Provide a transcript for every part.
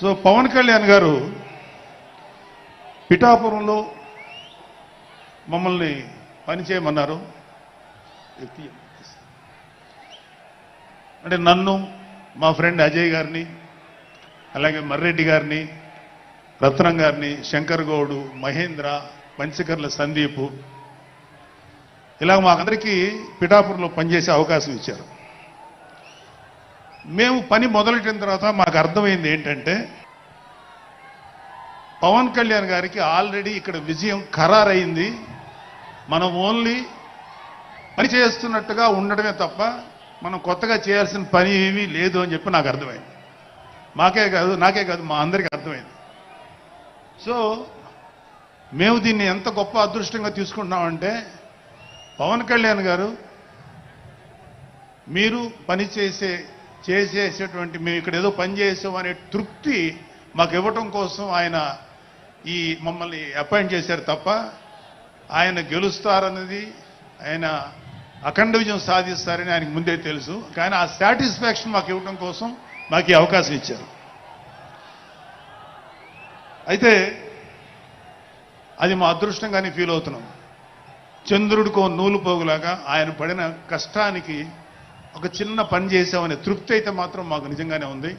So Pawan Kalyan గారు పిఠాపురంలో మమ్మల్ని పనిచేయమన్నారు. అంటే నన్ను, మా ఫ్రెండ్ అజయ్ గారిని, అలాగే మర్రెడ్డి గారిని, రత్నం గారిని, శంకర్ గౌడు, మహేంద్ర, పంచకర్ల సందీప్, ఇలా మాకందరికీ పిఠాపురంలో పనిచేసే అవకాశం ఇచ్చారు. మేము పని మొదలెట్టిన తర్వాత మాకు అర్థమైంది ఏంటంటే, పవన్ కళ్యాణ్ గారికి ఆల్రెడీ ఇక్కడ విజయం ఖరారైంది. మనం ఓన్లీ పని చేస్తున్నట్టుగా ఉండడమే తప్ప మనం కొత్తగా చేయాల్సిన పని ఏమీ లేదు అని చెప్పి నాకు అర్థమైంది. నాకే కాదు మా అందరికీ అర్థమైంది. సో మేము దీన్ని ఎంత గొప్ప అదృష్టంగా తీసుకుంటున్నామంటే, పవన్ కళ్యాణ్ గారు మీరు పని చేసేటువంటి మేము ఇక్కడ ఏదో పని చేసాం అనే తృప్తి మాకు ఇవ్వటం కోసం ఆయన ఈ మమ్మల్ని అపాయింట్ చేశారు తప్ప ఆయన గెలుస్తారన్నది, ఆయన అఖండ విజయం సాధిస్తారని ఆయనకు ముందే తెలుసు. కానీ ఆ సాటిస్ఫాక్షన్ మాకు ఇవ్వడం కోసం మాకు ఈ అవకాశం ఇచ్చారు. అయితే అది మా అదృష్టంగానే ఫీల్ అవుతున్నాం. చంద్రుడికో నూలు పోగులాగా ఆయన పడిన కష్టానికి ఒక చిన్న పని చేసామనే తృప్తి అయితే మాత్రం మాకు నిజంగానే ఉంది.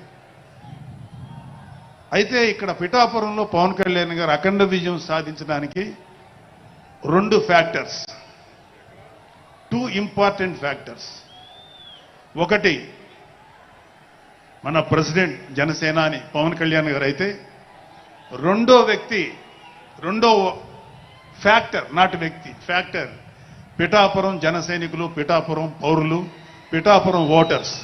అయితే ఇక్కడ పిఠాపురంలో పవన్ కళ్యాణ్ గారు అఖండ విజయం సాధించడానికి 2 ఫ్యాక్టర్స్, 2 ఇంపార్టెంట్ ఫ్యాక్టర్స్. ఒకటి మన ప్రెసిడెంట్ జనసేనాని పవన్ కళ్యాణ్ గారు అయితే, రెండో ఫ్యాక్టర్, నాటి వ్యక్తి ఫ్యాక్టర్, పిఠాపురం జన సైనికులు, పిఠాపురం పౌరులు, పిఠాపురం ఓటర్స్.